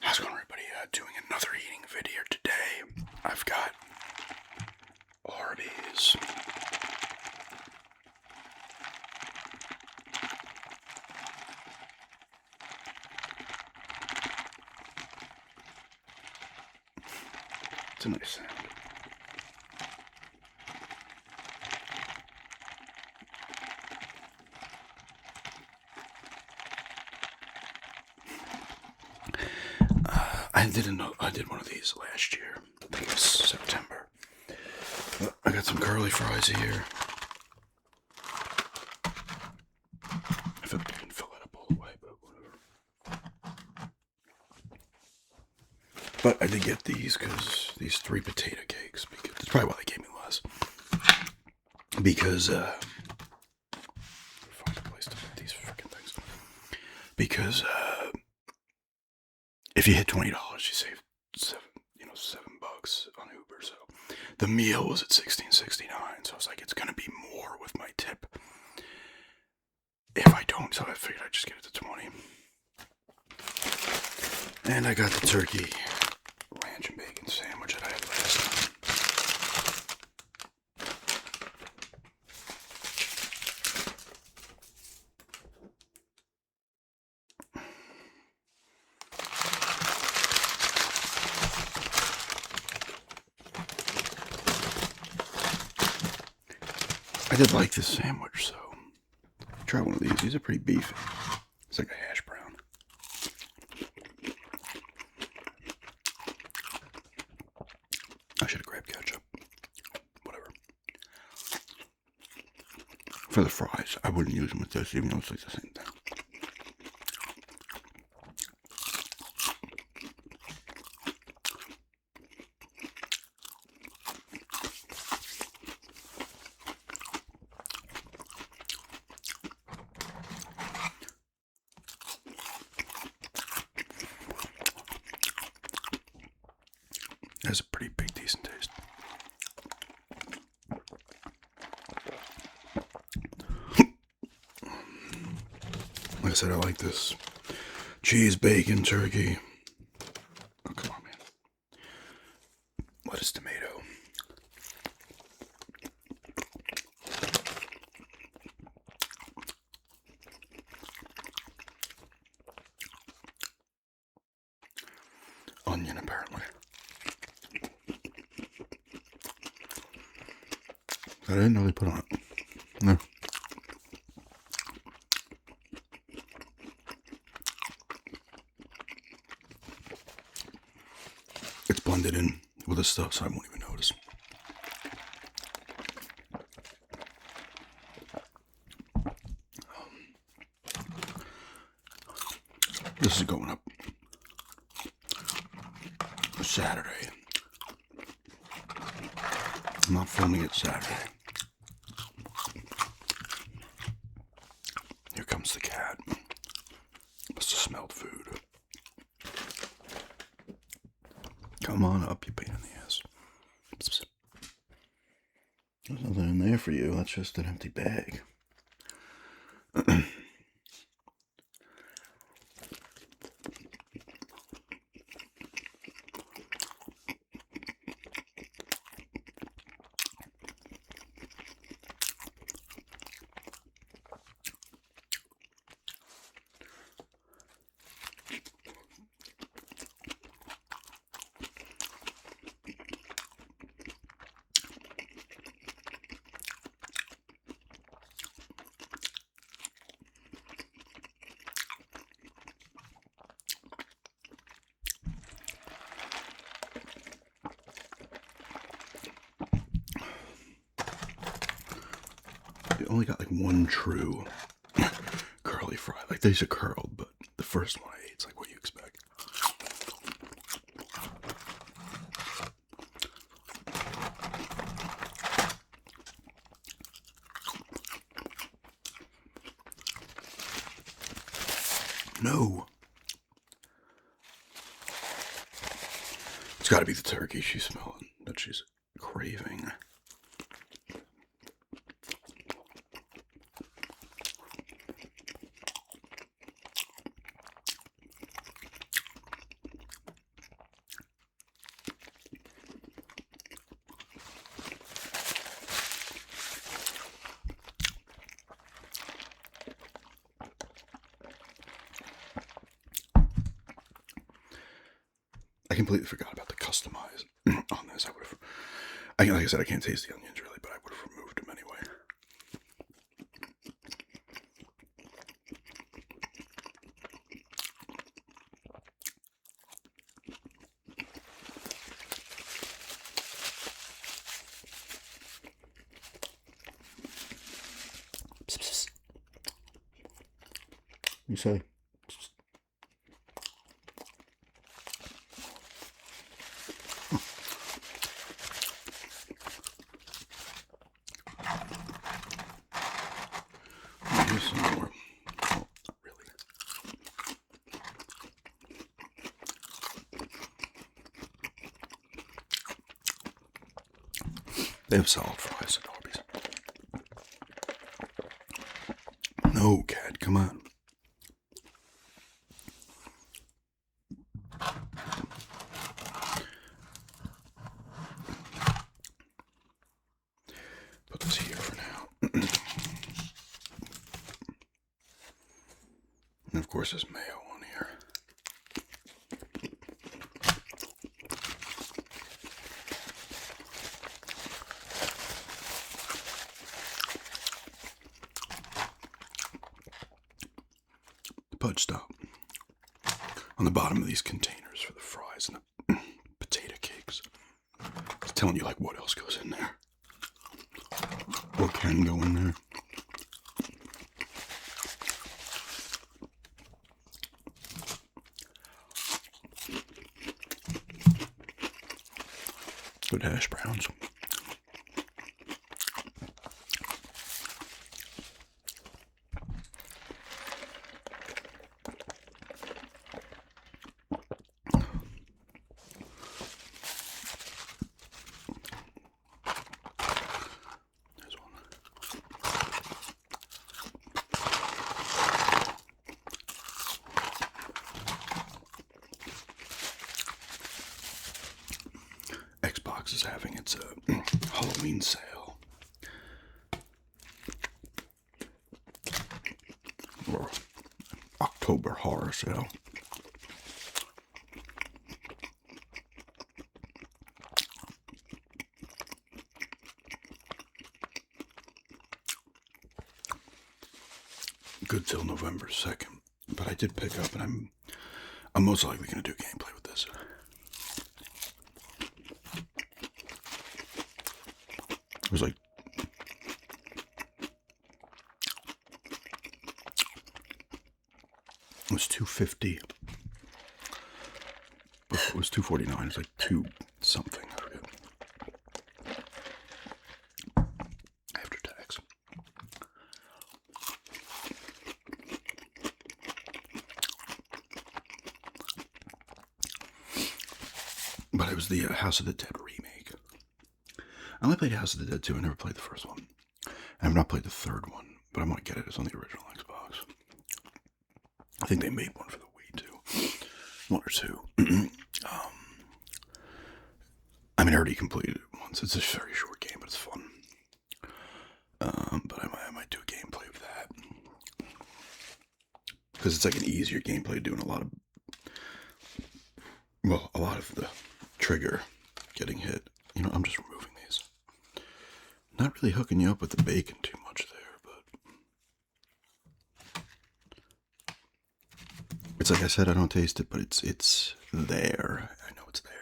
How's it going, everybody? Doing another eating video today. I've got Arby's. It's a nice sound. I did one of these last year. I think it was September. I got some curly fries here. I feel like I didn't fill it up all the way, but whatever. But I did get these because these 3 potato cakes. Because that's probably why they gave me less. Because find a place to put these freaking things. Because if you hit $20, you save $7 on Uber. So the meal was at $16.69. So I was like, it's gonna be more with my tip. If I don't, so I figured I'd just get it to 20. And I got the turkey ranch and bacon sandwich that I had last time. I did like this sandwich, so try one of these. These are pretty beefy. It's like a hash brown. I should have grabbed ketchup. Whatever. For the fries, I wouldn't use them with this, even though it's like the same thing. It has a pretty big, decent taste. Like I said, I like this cheese, bacon, turkey. Oh, come on, man. Lettuce, tomato. Onion, apparently. I didn't know they put on it. No. It's blended in with the stuff, so I won't even notice. This is going up Saturday. I'm not filming it Saturday. Here comes the cat. Must have smelled food. Come on up, you pain in the ass. There's nothing in there for you. That's just an empty bag. You only got like one true curly fry. Like these are curled, but the first one I ate, it's like what you expect. No. It's got to be the turkey she's smelling, that she's craving. completely forgot about the customize on this. I would have, like I said, I can't taste the onions really, but I would have removed them anyway. You say? Here's some more. Oh, not really. They have solid fries at Arby's. No, cat, come on. Put this here for now. And of course, there's mayo on here. The pudge stop on the bottom of these containers for the fries and the potato cakes. It's telling you like what else goes in there. What can go in there. Good hash browns. There's one. Xbox is having its Halloween sale. Or October horror sale. Good till November 2nd. But I did pick up, and I'm most likely going to do gameplay with this. It was like it was $2.50. Before it was $2.49. It's like $2 something. I forget. After tax. But it was the House of the Dead remake. I only played House of the Dead 2. I never played the first one. I have not played the third one, but I'm going to get it. It's on the original Xbox. I think they made one for the Wii too. One or two. I mean, I already completed it once. It's a very short game, but it's fun. But I might do a gameplay of that. Because it's like an easier gameplay doing a lot of the trigger getting hit. You know, I'm just removing these. Not really hooking you up with the bacon too much there, but it's like I said, I don't taste it, but it's there. I know it's there.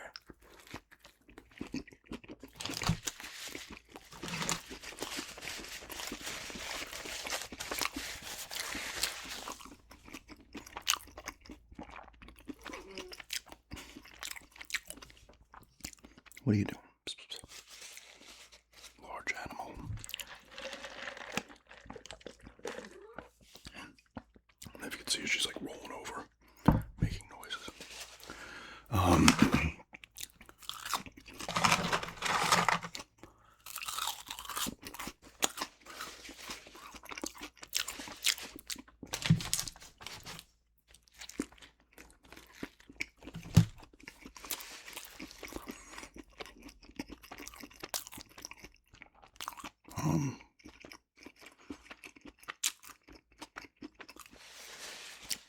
What are you doing? Large animal. If you can see, she's like rolling over, making noises.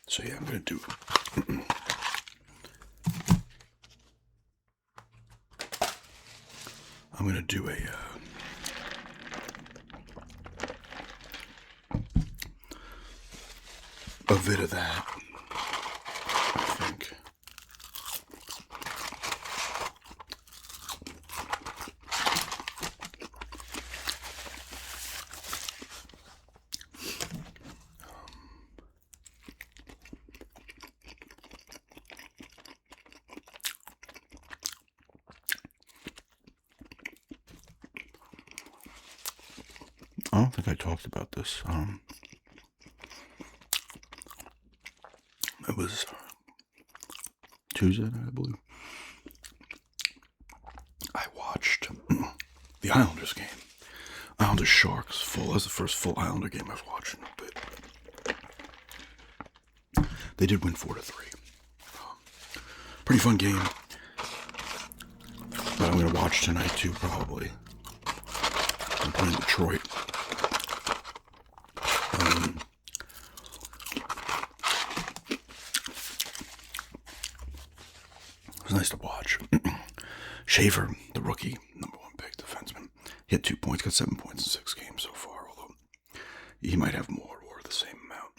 So yeah, I'm gonna do I'm gonna do a vid of that, I think. I don't think I talked about this. It was Tuesday, I believe. I watched the Islanders game. Islanders Sharks full. That's the first full Islander game I've watched in a bit. They did win 4-3. Pretty fun game. That I'm going to watch tonight too, probably. I'm playing Detroit. It was nice to watch. Schaefer, the rookie, number 1 pick defenseman, he had 2 points, got 7 points in 6 games so far, although he might have more or the same amount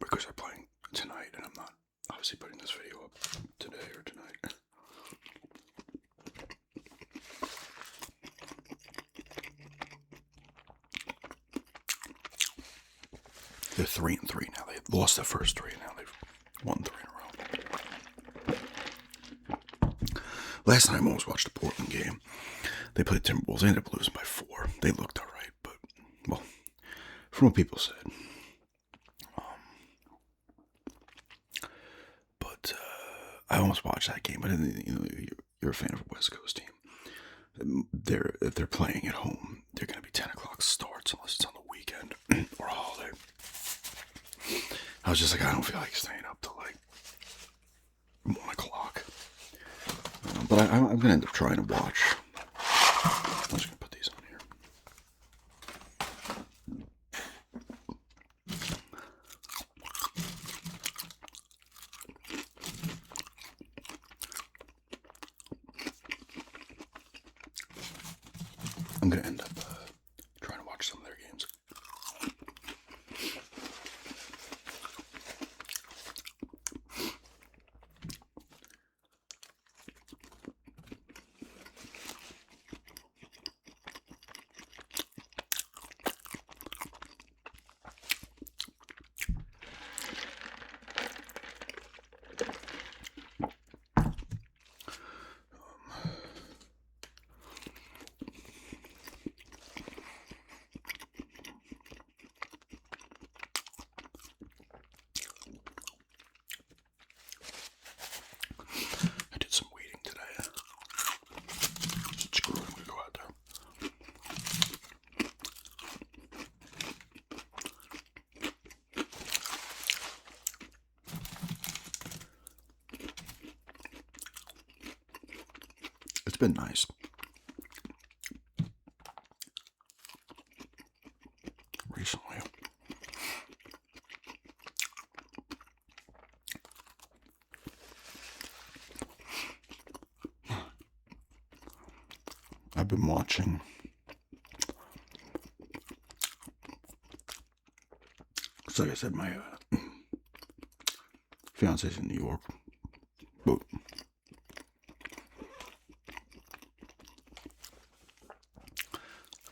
because they're playing tonight, and I'm not obviously putting this video up today or tonight. They're 3-3 now. They lost their first 3, now they've won 3 in a row. Last time I almost watched the Portland game. They played Timberwolves. They ended up losing by 4. They looked all right, but, well, from what people said. But I almost watched that game. But you're a fan of a West Coast team. If they're playing at home, they're going to be 10 o'clock starts unless it's on the weekend or a holiday. I was just like, I don't feel like staying up till like 1 o'clock. But I'm going to end up trying to watch. I'm just going to put these on here. I'm going to end up trying to watch some of their games. It's been nice. Recently. I've been watching so like I said, my fiance's in New York. But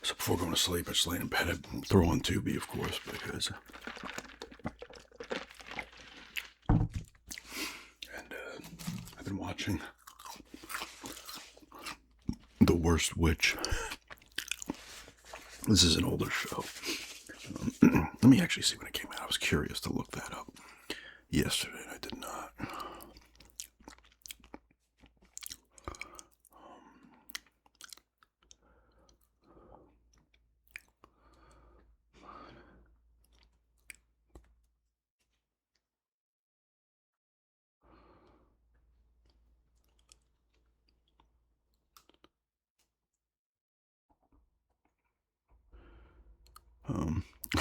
so before going to sleep, I just lay in bed. I throw on Tubi, of course, because I've been watching The Worst Witch. This is an older show. Let me actually see when it came out. I was curious to look that up yesterday, and I did not.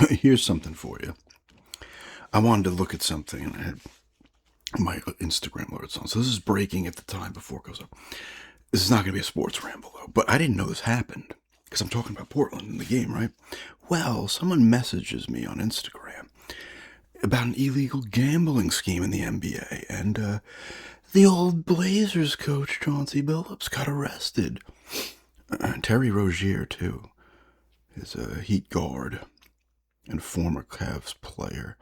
Here's something for you. I wanted to look at something, and I had my Instagram alerts on. So this is breaking at the time before it goes up. This is not going to be a sports ramble, though. But I didn't know this happened because I'm talking about Portland in the game, right? Well, someone messages me on Instagram about an illegal gambling scheme in the NBA, and the old Blazers coach, Chauncey Billups, got arrested. Terry Rozier, too, is a Heat guard and former Cavs player.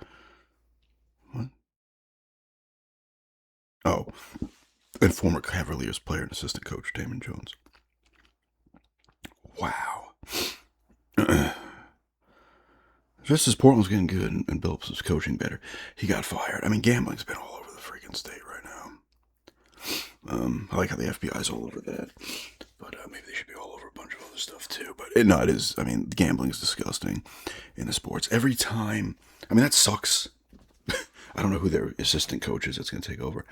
What? Oh, and former Cavaliers player and assistant coach, Damon Jones. Wow. Just as Portland's getting good and Billups is coaching better, he got fired. I mean, gambling's been all over the freaking state right now. I like how the FBI's all over that. But maybe they should be all over a bunch of other stuff too. But it is. I mean, gambling is disgusting in the sports. Every time. I mean, that sucks. I don't know who their assistant coach is that's going to take over.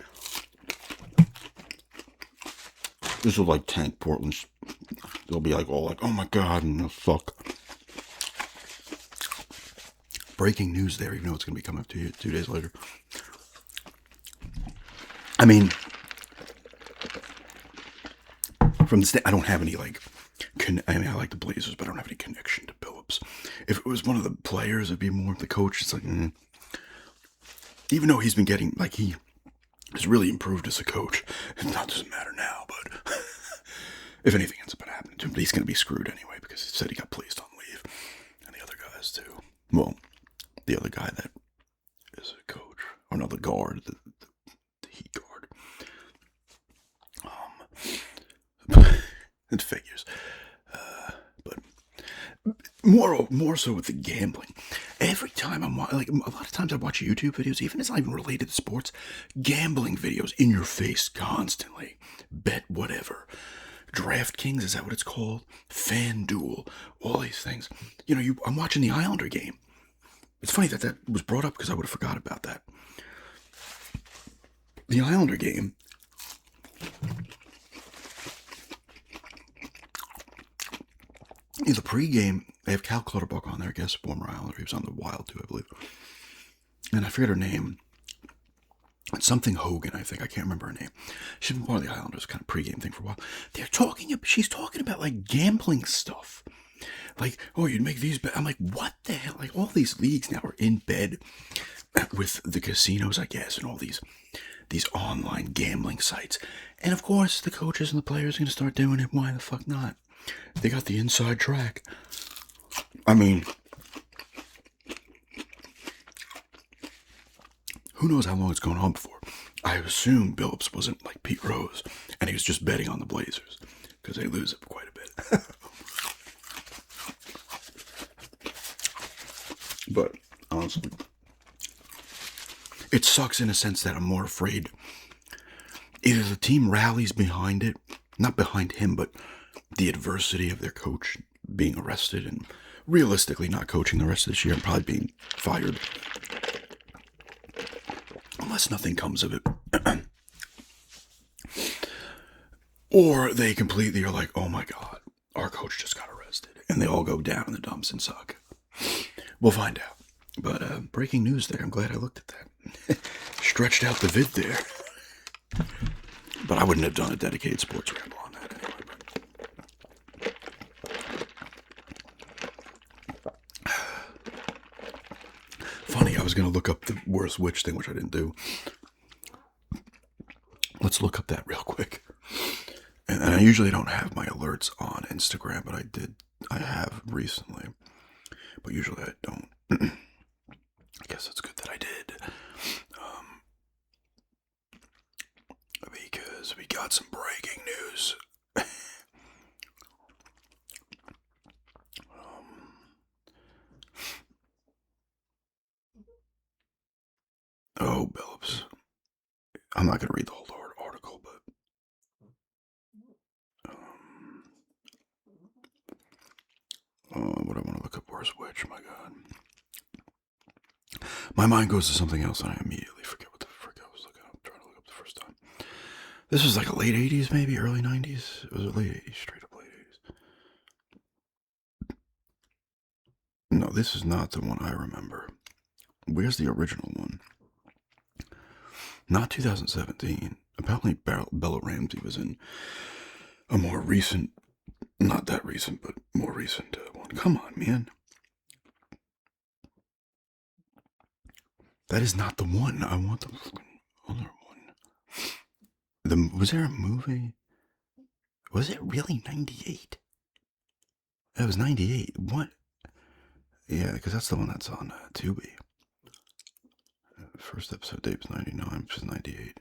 This will like tank Portland. They'll be like all like, oh my god, and they'll suck. Breaking news there, even though it's going to be coming up to you 2 days later. I mean, from the I don't have any like. I mean, I like the Blazers, but I don't have any connection to Billups. If it was one of the players, it'd be more of the coach. It's like, even though he's been getting like he has really improved as a coach, it doesn't matter now. But if anything ends up happening to him, he's going to be screwed anyway because he said he got placed on leave, and the other guys too. Well, the other guy that is a coach, or no, the guard, the Heat guard. It figures. But more so with the gambling. Every time I'm like, a lot of times I watch YouTube videos, even if it's not even related to sports, gambling videos in your face constantly. Bet whatever. DraftKings, is that what it's called? FanDuel, all these things. You know, I'm watching the Islander game. It's funny that was brought up because I would have forgot about that. The Islander game. In the pregame, they have Cal Clutterbuck on there, I guess, former Islander. He was on the Wild too, I believe. And I forget her name. It's something Hogan, I think. I can't remember her name. She's been part of the Islanders kind of pregame thing for a while. She's talking about like gambling stuff. Like, oh, you'd make these bets. I'm like, what the hell? Like, all these leagues now are in bed with the casinos, I guess, and all these online gambling sites. And of course, the coaches and the players are going to start doing it. Why the fuck not? They got the inside track. I mean, who knows how long it's going on before? I assume Billups wasn't like Pete Rose, and he was just betting on the Blazers, because they lose it quite a bit. But, honestly, it sucks in a sense that I'm more afraid either the team rallies behind it, not behind him, but the adversity of their coach being arrested and realistically not coaching the rest of this year and probably being fired. Unless nothing comes of it. Or they completely are like, oh my god, our coach just got arrested. And they all go down in the dumps and suck. We'll find out. But breaking news there. I'm glad I looked at that. Stretched out the vid there. But I wouldn't have done a dedicated sports ramble on that anyway. Funny, I was going to look up the worst witch thing, which I didn't do. Let's look up that real quick. And I usually don't have my alerts on Instagram, but I have recently. But usually I don't. I guess it's good that I did. Because we got some breaking news. Oh, Billups. I'm not going to read the whole article, but what I want to look up, where's which? My God. My mind goes to something else and I immediately forget what the frick I was looking up, trying to look up the first time. This was like a late 80s, maybe, early 90s. It was a late 80s, straight up late 80s. No, this is not the one I remember. Where's the original one? Not 2017. Apparently Bella Ramsey was in a more recent, not that recent, but more recent one. Come on, man. That is not the one. I want the fucking other one. Was there a movie? Was it really 98? It was 98. What? Yeah, because that's the one that's on Tubi. First episode date was 99, which is 98.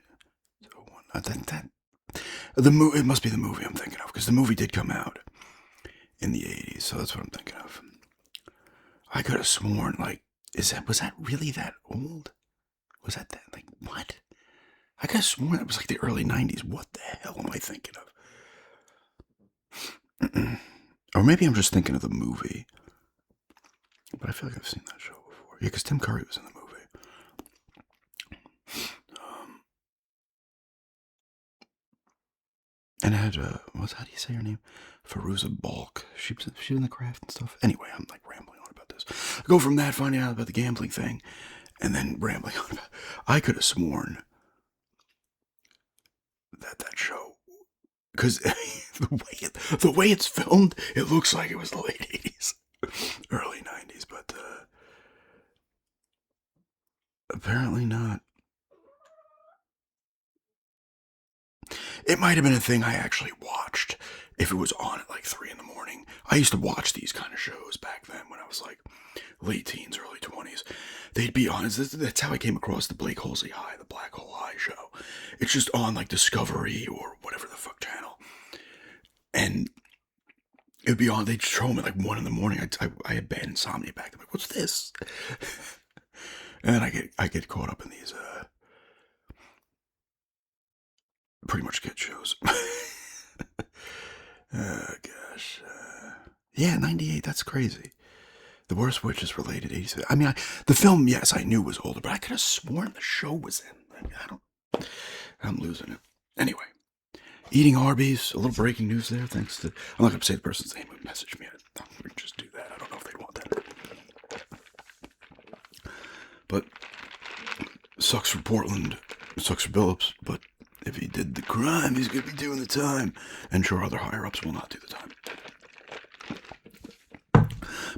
So I think that it must be the movie I'm thinking of, because the movie did come out in the 80s, so that's what I'm thinking of. I could have sworn, like, was that really that old? Was that like, what? I could have sworn it was like the early 90s. What the hell am I thinking of? Or maybe I'm just thinking of the movie. But I feel like I've seen that show before. Yeah, because Tim Curry was in the movie. And it had, how do you say her name? Fairuza Balk. She was in The Craft and stuff. Anyway, I'm like rambling on about this. I go from that, finding out about the gambling thing, and then rambling on about. I could have sworn that show, because the way it's filmed, it looks like it was the late 80s, early 90s, but apparently not. It might have been a thing I actually watched if it was on at like 3 in the morning. I used to watch these kind of shows back then when I was like late teens, early 20s. They'd be on. That's how I came across the Blake Halsey High, the Black Hole High show. It's just on like Discovery or whatever the fuck channel. And it'd be on. They'd show them at like 1 in the morning. I had bad insomnia back then. Like, what's this? And then I get caught up in these pretty much kid shows. Oh gosh. Yeah, 98. That's crazy. The Worst Witches related 86. I mean, the film, yes, I knew was older, but I could have sworn the show was in. I'm losing it. Anyway, eating Arby's. A little breaking news there. Thanks to, I'm not going to say the person's name who messaged me. I'm going to just do that. I don't know if they'd want that. But sucks for Portland. Sucks for Billups. But if he did the crime, he's going to be doing the time. And sure, other higher-ups will not do the time.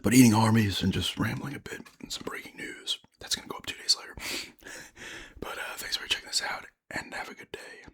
But eating Arby's and just rambling a bit and some breaking news. That's going to go up 2 days later. But thanks for checking this out, and have a good day.